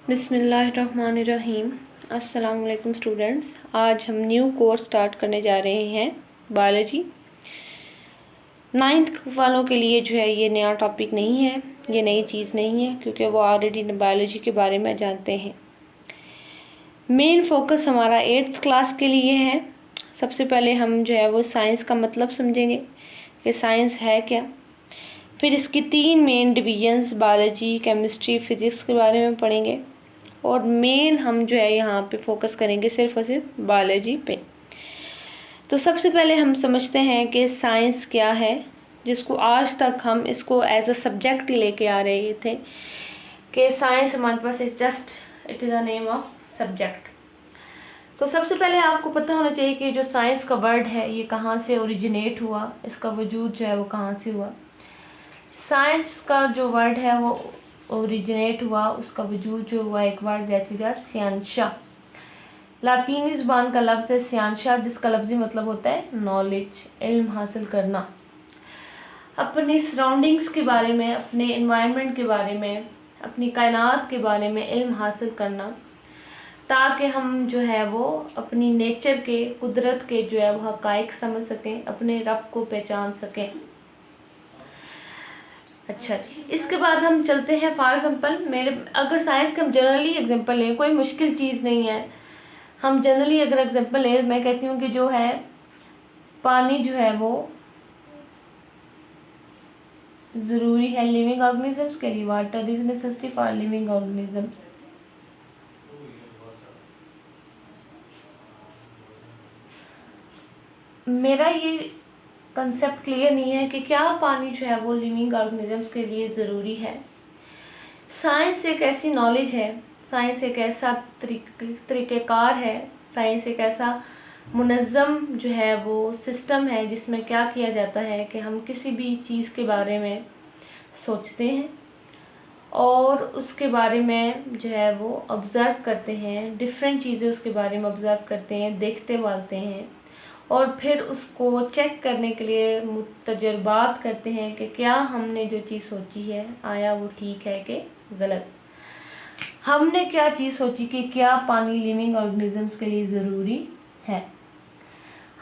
बिस्मिल्लाहिर्रहमानिर्रहीम। अस्सलाम वालेकुम स्टूडेंट्स। आज हम न्यू कोर्स स्टार्ट करने जा रहे हैं बायोलॉजी। 9th वालों के लिए जो है ये नया टॉपिक नहीं है, ये नई चीज़ नहीं है, क्योंकि वो ऑलरेडी बायोलॉजी के बारे में जानते हैं। मेन फोकस हमारा 8th क्लास के लिए है। सबसे पहले हम जो है वो साइंस का मतलब समझेंगे कि साइंस है क्या। फिर इसकी 3 main divisions biology, chemistry, physics के बारे में पढ़ेंगे। और मेन हम जो है यहाँ पे फोकस करेंगे सिर्फ और सिर्फ बायोलॉजी पे। तो सबसे पहले हम समझते हैं कि साइंस क्या है, जिसको आज तक हम इसको एज अ सब्जेक्ट ही लेके आ रहे थे कि साइंस हमारे पास it is a name of subject. तो सबसे पहले आपको पता होना चाहिए कि जो साइंस का वर्ड है ये कहाँ से ओरिजिनेट हुआ, इसका वजूद जो है वो कहाँ से हुआ। साइंस का जो वर्ड है वो ओरिजिनेट हुआ, उसका वजूद जो हुआ एक वर्ड दैट इज सियांशा। लातीनी ज़ुबान का लफ्ज़ है सियांशा, जिसका लफ्ज़ी मतलब होता है नॉलेज, इल्म हासिल करना। अपनी सराउंडिंग्स के बारे में, अपने इन्वायरमेंट के बारे में, अपनी कायनात के बारे में इल्म हासिल करना, ताकि हम जो है वो अपनी नेचर के, कुदरत के जो है वो हक़ाइक़ समझ सकें, अपने रब को पहचान सकें। अच्छा जी, इसके बाद हम चलते हैं फॉर एग्जांपल अगर साइंस के हम जनरली एग्जांपल लें, कोई मुश्किल चीज़ नहीं है। हम जनरली अगर एग्जांपल लें, मैं कहती हूँ कि जो है पानी जो है वो ज़रूरी है लिविंग ऑर्गेनिजम्स के लिए। Water is necessary for living organisms. मेरा ये कंसेप्ट क्लियर नहीं है कि क्या पानी जो है वो लिविंग ऑर्गेनिजम्स के लिए ज़रूरी है। साइंस एक ऐसी नॉलेज है, साइंस एक ऐसा तरीक़ेकार है, साइंस एक ऐसा मुनज़्ज़म जो है वो सिस्टम है जिसमें क्या किया जाता है कि हम किसी भी चीज़ के बारे में सोचते हैं और उसके बारे में जो है वो ऑब्ज़र्व करते हैं, डिफरेंट चीज़ें उसके बारे में ऑब्ज़र्व करते हैं, देखते वालते हैं और फिर उसको चेक करने के लिए तजर्बात करते हैं कि क्या हमने जो चीज़ सोची है आया वो ठीक है कि गलत। हमने क्या चीज़ सोची कि क्या पानी लिविंग ऑर्गेनिजम्स के लिए ज़रूरी है।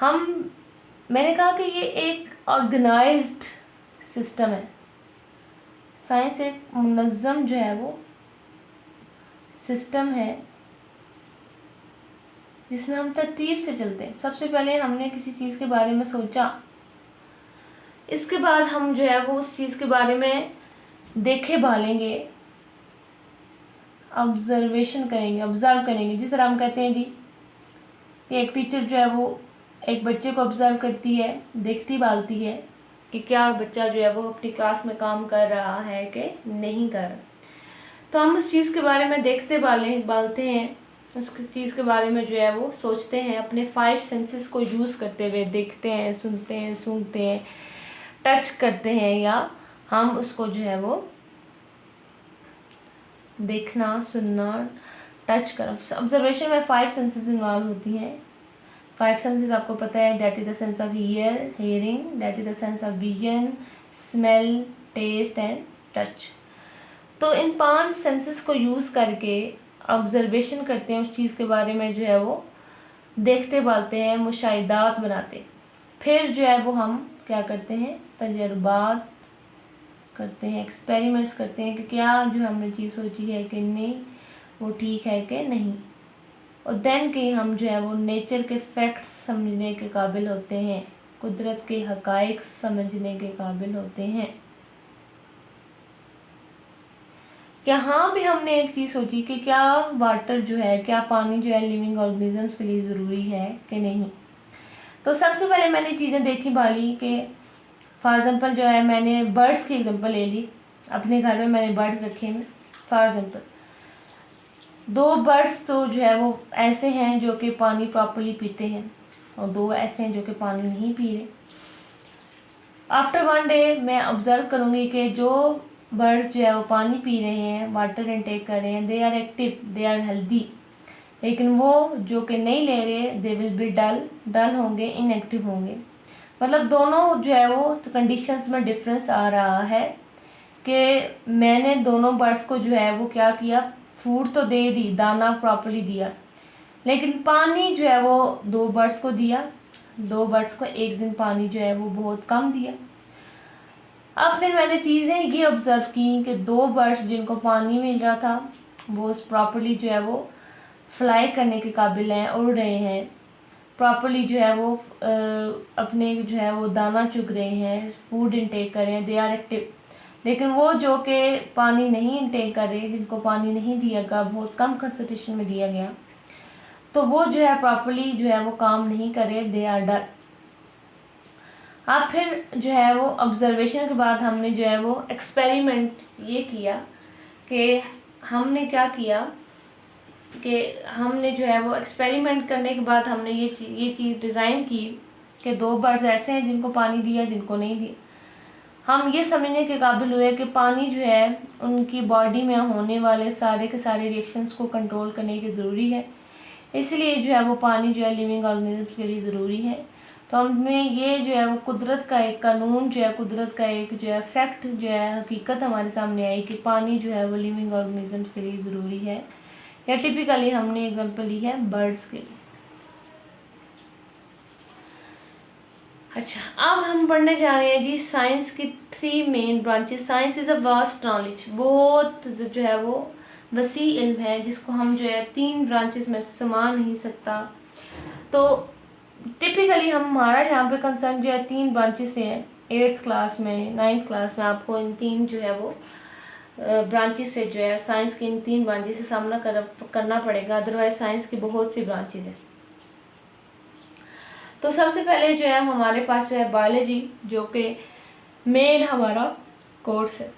मैंने कहा कि ये एक ऑर्गेनाइज्ड सिस्टम है। साइंस एक मुनज़्ज़म जो है वो सिस्टम है जिसमें हम तरतीब से चलते हैं। सबसे पहले हमने किसी चीज़ के बारे में सोचा, इसके बाद हम जो है वो उस चीज़ के बारे में देखे भालेंगे, ऑब्जर्वेशन करेंगे, ऑब्ज़र्व करेंगे। जिस तरह हम कहते हैं जी कि एक टीचर जो है वो एक बच्चे को ऑब्ज़र्व करती है, देखती भालती है कि क्या बच्चा जो है वो अपनी क्लास में काम कर रहा है कि नहीं कर रहा। तो हम उस चीज़ के बारे में देखते भालते हैं, उस चीज़ के बारे में जो है वो सोचते हैं, अपने 5 सेंसेस को यूज़ करते हुए देखते हैं, सुनते हैं, सूंघते हैं, टच करते हैं, या हम उसको जो है वो देखना, सुनना, टच करना। ऑब्जर्वेशन में 5 सेंसेस इन्वॉल्व होती हैं। 5 सेंसेस आपको पता है, that is the sense of hearing, that is the sense of vision, smell, taste and touch. तो इन 5 सेंसेस को यूज़ करके ऑब्जर्वेशन करते हैं, उस चीज़ के बारे में जो है वो देखते भालते हैं, मुशाहिदात बनाते। फिर जो है वो हम क्या करते हैं, तजर्बात करते हैं, एक्सपेरिमेंट्स करते हैं कि क्या जो हमने चीज़ सोची है कि नहीं वो ठीक है कि नहीं। और देन कि हम जो है वो नेचर के फैक्ट्स समझने के काबिल होते हैं, कुदरत के हक़ाइक़ समझने के काबिल होते हैं। यहाँ भी हमने एक चीज़ सोची कि क्या वाटर जो है, क्या पानी जो है लिविंग ऑर्गेनिजम्स के लिए ज़रूरी है कि नहीं। तो सबसे पहले मैंने चीज़ें देखी भाली कि फॉर एग्ज़ाम्पल जो है मैंने बर्ड्स की एग्जांपल ले ली। अपने घर में मैंने बर्ड्स रखे हैं। फॉर एग्ज़ाम्पल 2 बर्ड्स तो जो है वो ऐसे हैं जो कि पानी प्रॉपर्ली पीते हैं और 2 ऐसे हैं जो कि पानी नहीं पी रहे। आफ्टर 1 डे मैं ऑब्ज़र्व करूँगी कि जो बर्ड्स जो है वो पानी पी रहे हैं, वाटर इनटेक कर रहे हैं, they are active, they are healthy. लेकिन वो जो कि नहीं ले रहे, दे विल बी डल होंगे, इनएक्टिव होंगे। मतलब दोनों जो है वो कंडीशंस में डिफरेंस आ रहा है कि मैंने दोनों बर्ड्स को जो है वो क्या किया, फूड तो दे दी, दाना प्रॉपर्ली दिया, लेकिन पानी जो है वो 2 बर्ड्स को दिया, 2 बर्ड्स को एक दिन पानी जो है वो बहुत कम दिया। अब फिर मैंने चीज़ें ये ऑब्ज़र्व की कि 2 बर्ड्स जिनको पानी मिल रहा था वो प्रॉपर्ली जो है वो फ्लाई करने के काबिल हैं, उड़ रहे हैं, प्रॉपर्ली जो है वो अपने जो है वो दाना चुग रहे हैं, फूड इंटेक कर रहे हैं, दे आर एक्टिव। लेकिन वो जो कि पानी नहीं इंटेक कर रहे, जिनको पानी नहीं दिया गया, बहुत कम कंसंट्रेशन में दिया गया, तो वो जो है प्रॉपर्ली जो है वो काम नहीं कर रहे, दे आर डल। अब फिर जो है वो ऑब्जर्वेशन के बाद हमने जो है वो एक्सपेरिमेंट ये किया कि हमने क्या किया कि हमने जो है वो एक्सपेरिमेंट करने के बाद हमने ये चीज़ डिज़ाइन की कि 2 बर्ड्स ऐसे हैं जिनको पानी दिया, जिनको नहीं दिया। हम ये समझने के काबिल हुए कि पानी जो है उनकी बॉडी में होने वाले सारे के सारे रिएक्शंस को कंट्रोल करने की ज़रूरी है, इसलिए जो है वो पानी जो है लिविंग ऑर्गेनिज्म के लिए ज़रूरी है। तो हमें ये जो है वो कुदरत का एक कानून जो है, कुदरत का एक जो है फैक्ट जो है, हकीकत हमारे सामने आई कि पानी जो है वो लिविंग ऑर्गेनिजम्स के लिए ज़रूरी है। या टिपिकली हमने एग्जांपल ली है बर्ड्स के लिए। अच्छा, अब हम पढ़ने जा रहे हैं जी साइंस की 3 main branches. Science is a vast knowledge, बहुत जो है वो वसी इल्म है जिसको हम जो है 3 ब्रांचेस में समा नहीं सकता। तो टिपिकली हमारा यहाँ पे कंसर्न जो है 3 ब्रांचेस से है। 8th क्लास में, 9th क्लास में आपको इन 3 जो है वो ब्रांचेस से जो है साइंस की इन 3 ब्रांचेस से सामना करना पड़ेगा, अदरवाइज साइंस की बहुत सी ब्रांचेस हैं। तो सबसे पहले जो है हमारे पास जो है बायोलॉजी, जो कि मेन हमारा कोर्स है।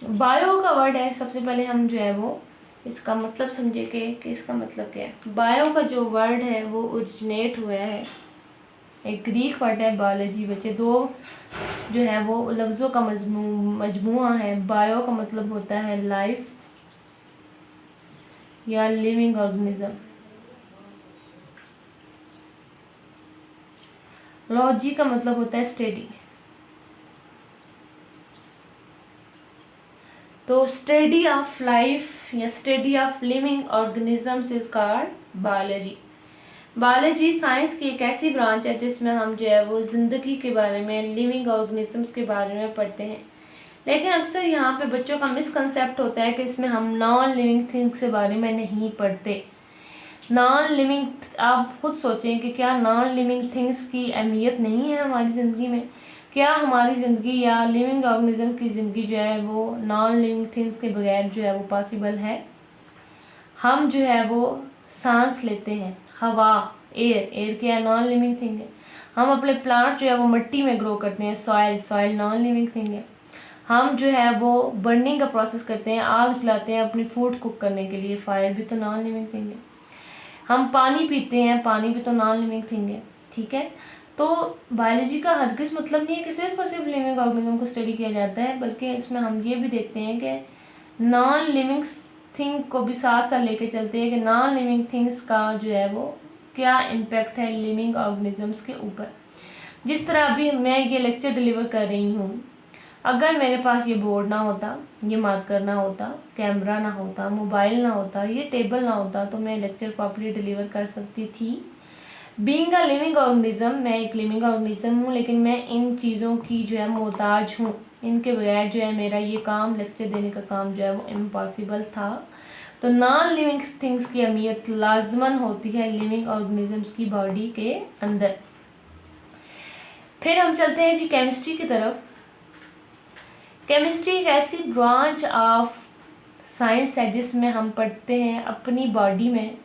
बायो का वर्ड है, सबसे पहले हम जो है वो इसका मतलब समझे कि इसका मतलब क्या है। बायो का जो वर्ड है वो ओरिजिनेट हुआ है, एक ग्रीक वर्ड है बायोलॉजी। बच्चे 2 जो है वो लफ्ज़ों का मजमुआ है। बायो का मतलब होता है लाइफ या लिविंग ऑर्गेनिज्म, लॉजी का मतलब होता है स्टडी। तो स्टडी ऑफ लाइफ या study of living organisms is called biology. Biology science की एक ऐसी ब्रांच है जिसमें हम जो है वो ज़िंदगी के बारे में, लिविंग ऑर्गेनिजम्स के बारे में पढ़ते हैं। लेकिन अक्सर यहाँ पे बच्चों का मिसकंसेप्ट होता है कि इसमें हम नॉन लिविंग थिंग्स के बारे में नहीं पढ़ते। नॉन लिविंग, आप खुद सोचें कि क्या नॉन लिविंग थिंग्स की अहमियत नहीं है हमारी ज़िंदगी में? क्या हमारी ज़िंदगी या लिविंग ऑर्गेनिज्म की ज़िंदगी जो है वो नॉन लिविंग थिंग्स के बगैर जो है वो पॉसिबल है? हम जो है वो सांस लेते हैं, हवा, एयर क्या है? नॉन लिविंग थिंग है। हम अपने प्लांट जो है वो मिट्टी में ग्रो करते हैं, सॉइल नॉन लिविंग थिंग है। हम जो है वो बर्निंग का प्रोसेस करते हैं, आग जलाते हैं अपनी फूड कुक करने के लिए, फायर भी तो नॉन लिविंग थिंग है। हम पानी पीते हैं, पानी भी तो नॉन लिविंग थिंग है। ठीक है, तो बायोलॉजी का हरगिज़ मतलब नहीं है कि सिर्फ और सिर्फ लिविंग ऑर्गेनिज्म को स्टडी किया जाता है, बल्कि इसमें हम ये भी देखते हैं कि नॉन लिविंग थिंग को भी साथ साथ लेके चलते हैं कि नॉन लिविंग थिंग्स का जो है वो क्या इम्पैक्ट है लिविंग ऑर्गेनिजम्स के ऊपर। जिस तरह अभी मैं ये लेक्चर डिलीवर कर रही हूँ, अगर मेरे पास ये बोर्ड ना होता, ये मार्कर ना होता, कैमरा ना होता, मोबाइल ना होता, ये टेबल ना होता, तो मैं लेक्चर प्रॉपर्ली डिलीवर कर सकती थी। बीइंग अ लिविंग ऑर्गेनिज्म, मैं एक लिविंग ऑर्गेनिज्म हूँ, लेकिन मैं इन चीज़ों की जो है मोहताज हूँ। इनके बगैर जो है मेरा ये काम, लेक्चर देने का काम जो है वो इम्पॉसिबल था। तो नॉन लिविंग थिंग्स की अहमियत लाजमन होती है लिविंग ऑर्गेनिजम्स की बॉडी के अंदर। फिर हम चलते हैं जी केमिस्ट्री की तरफ। केमिस्ट्री एक ऐसी ब्रांच ऑफ साइंस है जिसमें हम पढ़ते हैं अपनी बॉडी में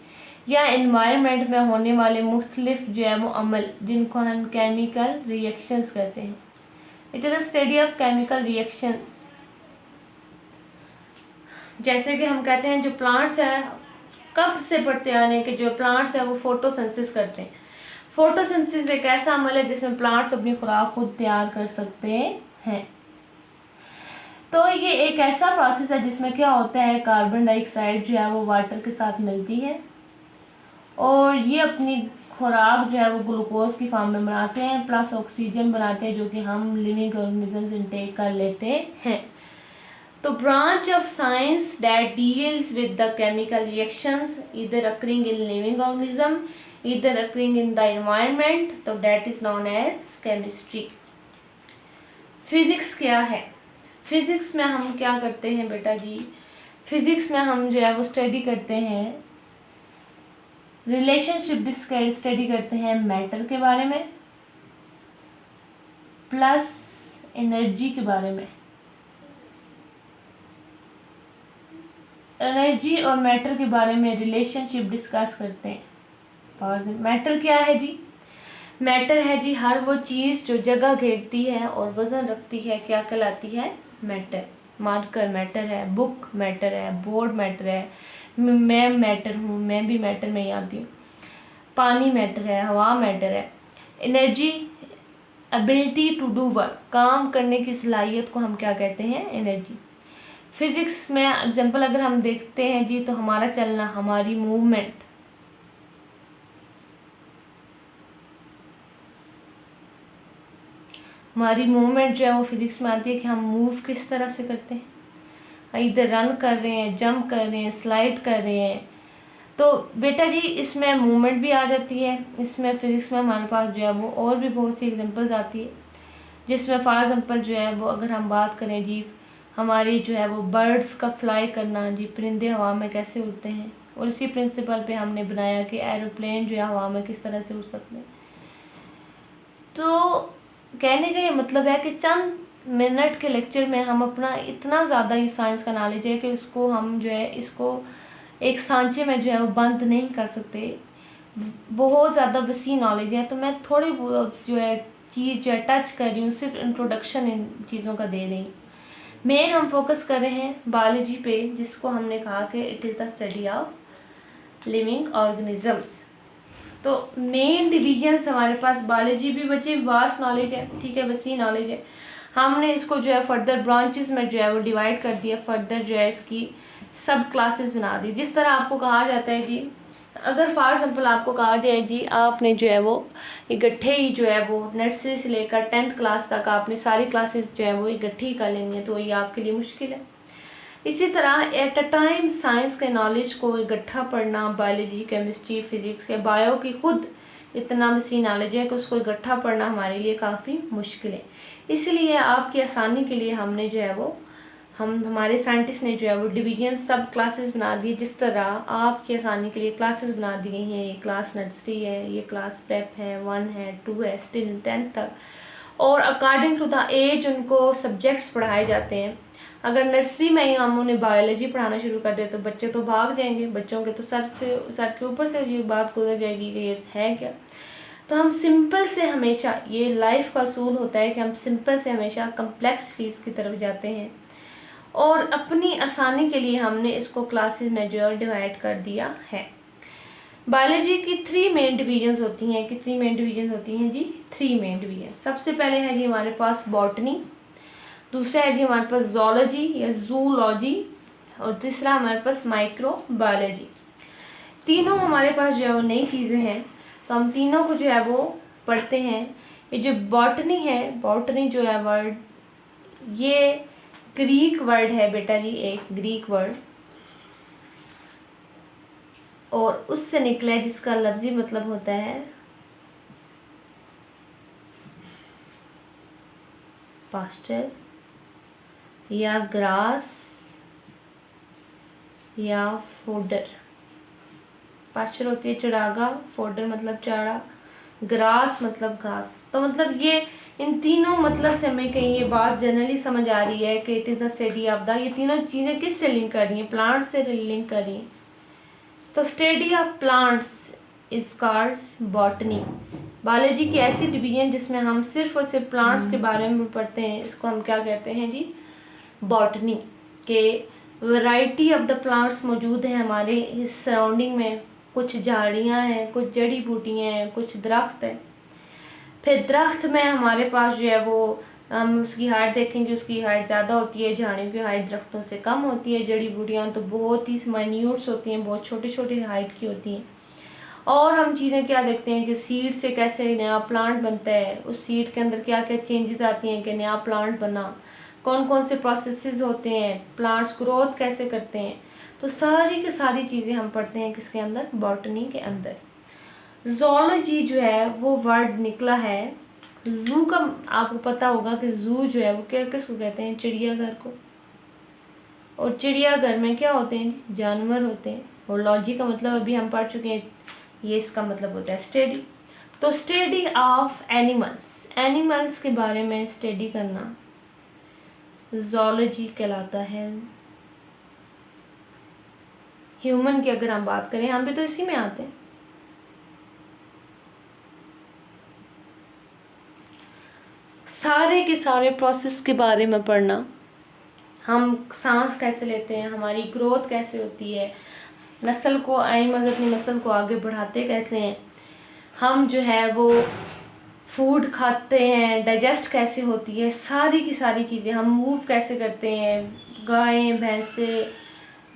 या इन्वायरमेंट में होने वाले मुख्तलिफ जो है वो अमल, जिनको हम केमिकल रिएक्शंस कहते हैं। It is a study of chemical reactions. जैसे कि हम कहते हैं जो प्लांट्स हैं, कब से पढ़ते आ रहे हैं कि जो प्लांट्स हैं वो फोटोसिंथेसिस करते हैं। फोटोसिंथेसिस एक ऐसा अमल है जिसमें प्लांट्स अपनी खुराक खुद तैयार कर सकते हैं। तो ये एक ऐसा प्रोसेस है जिसमें क्या होता है, कार्बन डाइऑक्साइड जो है वो वाटर के साथ मिलती है और ये अपनी खुराक जो है वो ग्लूकोज की फॉर्म में बनाते हैं, प्लस ऑक्सीजन बनाते हैं, जो कि हम लिविंग ऑर्गेनिजम्स इनटेक कर लेते हैं। तो branch of science that deals with the chemical reactions either occurring in living organism, either occurring in the environment, तो that is known as chemistry. Physics क्या है? फिजिक्स में हम क्या करते हैं बेटा जी? फिजिक्स में हम जो है वो स्टडी करते हैं रिलेशनशिप, स्टडी करते हैं मैटर के बारे में प्लस एनर्जी के बारे में। एनर्जी और मैटर के बारे में रिलेशनशिप डिस्कस करते हैं। और मैटर क्या है जी? मैटर है जी हर वो चीज़ जो जगह घेरती है और वजन रखती है, क्या कहलाती है? मैटर। मार्कर मैटर है, बुक मैटर है, बोर्ड मैटर है, मैं मैटर हूँ, मैं भी मैटर में ही आती हूँ। पानी मैटर है, हवा मैटर है। Energy ability to do work, काम करने की सलाहियत को हम क्या कहते हैं? एनर्जी। फिजिक्स में एग्जांपल अगर हम देखते हैं जी तो हमारा चलना, हमारी मूवमेंट, जो है वो फिजिक्स में आती है कि हम मूव किस तरह से करते हैं, इधर रन कर रहे हैं, जंप कर रहे हैं, स्लाइड कर रहे हैं। तो बेटा जी इसमें मूवमेंट भी आ जाती है। इसमें फिजिक्स में हमारे पास जो है वो और भी बहुत सी एग्जांपल्स आती है, जिसमें फॉर एग्जांपल जो है वो अगर हम बात करें जी हमारी जो है वो बर्ड्स का फ्लाई करना, जी परिंदे हवा में कैसे उड़ते हैं, और इसी प्रिंसिपल पे हमने बनाया कि एरोप्लेन जो है हवा में किस तरह से उड़ सकते हैं। तो कहने का ये मतलब है कि चंद मिनट के लेक्चर में हम अपना इतना ज़्यादा ही साइंस का नॉलेज है कि उसको हम जो है इसको एक सांचे में जो है वो बंद नहीं कर सकते। बहुत ज़्यादा वसी नॉलेज है। तो मैं थोड़ी बहुत जो है चीज़ जो है टच कर रही हूँ, सिर्फ इंट्रोडक्शन इन चीज़ों का दे रही हूँ। मेन हम फोकस कर रहे हैं बायोलॉजी पे, जिसको हमने कहा कि it is the study of living organisms. तो मेन डिविजन्स हमारे पास बायोलॉजी भी बच्चे वास्ट नॉलेज है, ठीक है, वसी नॉलेज है। हमने इसको जो है फर्दर ब्रांचेस में जो है वो डिवाइड कर दिया, फर्दर जो है इसकी सब क्लासेस बना दी। जिस तरह आपको कहा जाता है जी, अगर फॉर एग्जाम्पल आपको कहा जाए जी आपने जो है वो इकट्ठे ही जो है वो नर्सरी से लेकर 10th क्लास तक आपने सारी क्लासेस जो है वो इकट्ठी ही कर लेनी है, तो ये आपके लिए मुश्किल है। इसी तरह एट अ टाइम साइंस के नॉलेज को इकट्ठा पढ़ना, बायोलॉजी, केमिस्ट्री, फिजिक्स या बायो की खुद इतना वसी नॉलेज है कि उसको इकट्ठा पढ़ना हमारे लिए काफ़ी मुश्किल है। इसलिए आपकी आसानी के लिए हमने जो है वो हमारे साइंटिस्ट ने जो है वो डिवीजन सब क्लासेस बना दी। जिस तरह आपकी आसानी के लिए क्लासेस बना दी गई हैं, ये क्लास नर्सरी है, ये क्लास प्रेप है, 1 है, 2 है, स्टिल 10th तक, और अकॉर्डिंग टू द एज उनको सब्जेक्ट्स पढ़ाए जाते हैं। अगर नर्सरी में ही हम उन्हें बायोलॉजी पढ़ाना शुरू कर दें तो बच्चे तो भाग जाएंगे, बच्चों के तो सर के ऊपर से ये बात गुजर जाएगी कि ये है क्या। तो हम सिंपल से हमेशा, ये लाइफ का असूल होता है कि हम सिंपल से हमेशा कम्प्लेक्स चीज़ की तरफ जाते हैं, और अपनी आसानी के लिए हमने इसको क्लासेस में जो है डिवाइड कर दिया है। बायोलॉजी की 3 मेन डिवीजन्स होती हैं। कितनी मेन डिवीजन्स होती हैं जी? 3 मेन डिवीजन। सबसे पहले है जी हमारे पास बॉटनी, दूसरा है जी हमारे पास जोलॉजी या जूलॉजी, और तीसरा हमारे पास माइक्रोबायोलॉजी। तीनों हमारे पास जो है वो नई चीज़ें हैं, तो हम तीनों को जो है वो पढ़ते हैं। ये जो बॉटनी है, बॉटनी जो है वर्ड, ये ग्रीक वर्ड है बेटा जी, एक ग्रीक वर्ड, और उससे निकला है जिसका लफ्जी मतलब होता है पास्टर या ग्रास या फोडर। पास्चर होती है चरागा, फोडर मतलब चारा, ग्रास मतलब घास। तो मतलब ये इन तीनों मतलब से हमें कहीं ये बात जनरली समझ आ रही है कि it is the study of the, ये तीनों चीज़ें किससे लिंक कर रही हैं? प्लांट से लिंक कर रही हैं। तो study of plants is called botany. Biology की ऐसी डिवीजन जिसमें हम सिर्फ और सिर्फ प्लांट्स के बारे में पढ़ते हैं, इसको हम क्या कहते हैं जी? बॉटनी। के वैरायटी ऑफ द प्लांट्स मौजूद हैं हमारे इस सराउंडिंग में। कुछ झाड़ियाँ हैं, कुछ जड़ी बूटियाँ हैं, कुछ दरख्त हैं। फिर दरख्त में हमारे पास जो है वो हम उसकी हाइट देखेंगे, उसकी हाइट ज़्यादा होती है, झाड़ियों की हाइट दरख्तों से कम होती है। जड़ी बूटियाँ तो बहुत ही माइन्यूट्स होती हैं, बहुत छोटे छोटे हाइट की होती हैं। और हम चीज़ें क्या देखते हैं कि सीड से कैसे नया प्लांट बनता है, उस सीड के अंदर क्या क्या चेंजेस आती हैं कि नया प्लांट बना। कौन कौन से प्रोसेसेस होते हैं, प्लांट्स ग्रोथ कैसे करते हैं, तो सारी की सारी चीज़ें हम पढ़ते हैं किसके अंदर, बॉटनी के अंदर। ज़ूलॉजी जो है वो वर्ड निकला है जू का। आपको पता होगा कि जू जो है वो क्या किसको कहते हैं, चिड़ियाघर को। और चिड़ियाघर में क्या होते हैं, जानवर होते हैं। और लॉजी का मतलब अभी हम पढ़ चुके हैं, ये इसका मतलब होता है स्टडी। तो स्टडी ऑफ एनिमल्स, एनिमल्स के बारे में स्टडी करना ज़ूलॉजी कहलाता है। ह्यूमन की अगर हम बात करें, हम भी तो इसी में आते हैं। सारे के सारे प्रोसेस के बारे में पढ़ना, हम सांस कैसे लेते हैं, हमारी ग्रोथ कैसे होती है, नस्ल को, एनिमल्स अपनी नस्ल को आगे बढ़ाते कैसे हैं, हम जो है वो फूड खाते हैं, डाइजेस्ट कैसे होती है, सारी की सारी चीज़ें, हम मूव कैसे करते हैं, गायें भैंसे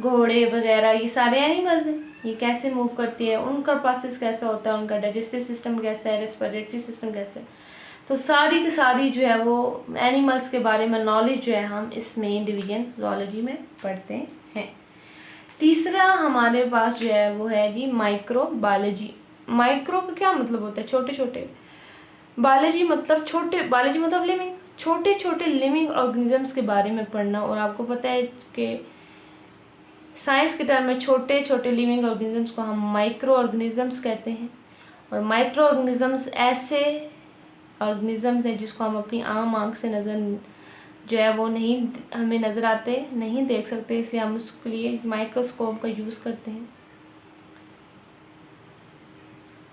घोड़े वगैरह ये सारे एनिमल्स हैं, ये कैसे मूव करती है, उनका प्रोसेस कैसा होता है, उनका डाइजेस्टिव सिस्टम कैसा है, रेस्पिरेटरी सिस्टम कैसा है। तो सारी की सारी जो है वो एनिमल्स के बारे में नॉलेज जो है हम इस मेन डिवीजन ज़ूलॉजी में पढ़ते हैं। तीसरा हमारे पास जो है वो है जी माइक्रोबायोलॉजी। माइक्रो का क्या मतलब होता है, छोटे छोटे, बायोलॉजी मतलब छोटे, बायोलॉजी मतलब लिविंग, छोटे छोटे लिविंग ऑर्गेनिजम्स के बारे में पढ़ना। और आपको पता है कि साइंस के टर्म में छोटे छोटे लिविंग ऑर्गेनिजम्स को हम माइक्रो ऑर्गेनिजम्स कहते हैं। और माइक्रो ऑर्गेनिजम्स ऐसे ऑर्गेनिजम्स हैं जिसको हम अपनी आम आँख से नज़र जो है वो नहीं, हमें नज़र आते नहीं देख सकते, इसलिए हम उसके लिए माइक्रोस्कोप का यूज़ करते हैं,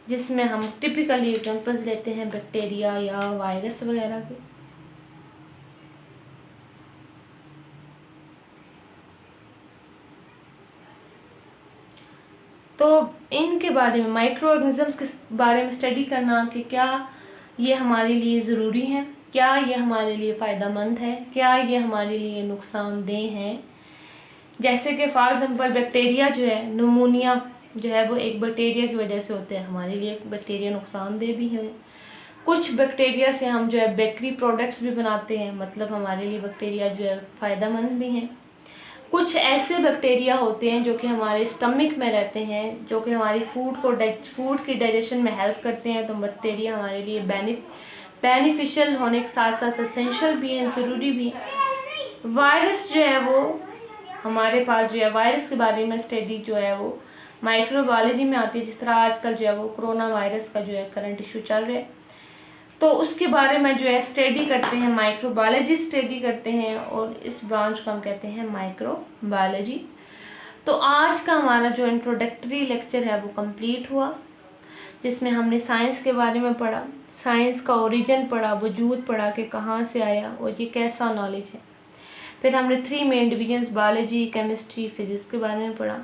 जिसमें हम टिपिकली एग्जांपल्स लेते हैं बैक्टीरिया या वायरस वगैरह के। तो इनके बारे में, माइक्रो ऑर्गेनिजम्स के बारे में स्टडी करना कि क्या ये हमारे लिए ज़रूरी है, क्या ये हमारे लिए फ़ायदेमंद है, क्या ये हमारे लिए नुकसानदेह हैं। जैसे कि फॉर एग्जांपल बैक्टीरिया जो है, निमोनिया जो है वो एक बैक्टीरिया की वजह से होते हैं, हमारे लिए बैक्टीरिया नुकसानदेह भी है। कुछ बैक्टीरिया से हम जो है बेकरी प्रोडक्ट्स भी बनाते हैं, मतलब हमारे लिए बैक्टीरिया जो है फ़ायदेमंद भी हैं। कुछ ऐसे बैक्टीरिया होते हैं जो कि हमारे स्टमक में रहते हैं, जो कि हमारी फूड की डाइजेशन में हेल्प करते हैं। तो बैक्टीरिया हमारे लिए बेनिफिशियल होने के साथ साथ एसेंशियल भी हैं, ज़रूरी भी हैं। वायरस जो है वो हमारे पास जो है, वायरस के बारे में स्टडी जो है वो माइक्रोबायोलॉजी में आती है। जिस तरह आजकल जो है वो कोरोना वायरस का जो है करंट इशू चल रहा है, तो उसके बारे में जो है स्टडी करते हैं, माइक्रोबायोलॉजी स्टडी करते हैं, और इस ब्रांच को हम कहते हैं माइक्रोबायोलॉजी। तो आज का हमारा जो इंट्रोडक्टरी लेक्चर है वो कंप्लीट हुआ, जिसमें हमने साइंस के बारे में पढ़ा, साइंस का ओरिजिन पढ़ा, वजूद पढ़ा कि कहाँ से आया और ये कैसा नॉलेज है। फिर हमने 3 main divisions, biology, chemistry, physics के बारे में पढ़ा।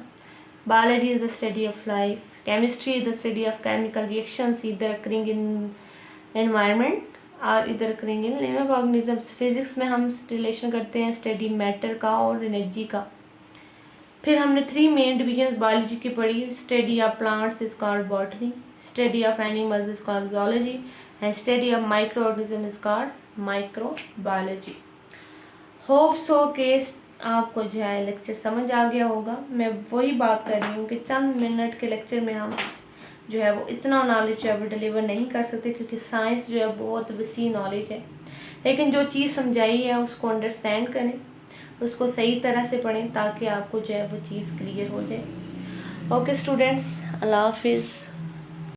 Biology is the study of life, chemistry is the study of chemical reactions either occurring in environment और इधर occurring in living organisms. Physics में हम रिलेशन करते हैं स्टडी मैटर का और एनर्जी का। फिर हमने 3 मेन डिविजन्स बायोलॉजी की पढ़ी, study of plants is called botany, study of animals is called zoology and study of micro organism is called microbiology. Hope so के आपको जो है लेक्चर समझ आ गया होगा। मैं वही बात कर रही हूँ कि चंद मिनट के लेक्चर में हम जो है वो इतना नॉलेज जो है वो डिलीवर नहीं कर सकते, क्योंकि साइंस जो है बहुत वसी नॉलेज है। लेकिन जो चीज़ समझाई है उसको अंडरस्टैंड करें, उसको सही तरह से पढ़ें, ताकि आपको जो है वो चीज़ क्लियर हो जाए। ओके स्टूडेंट्स, अल्लाह हाफिज़।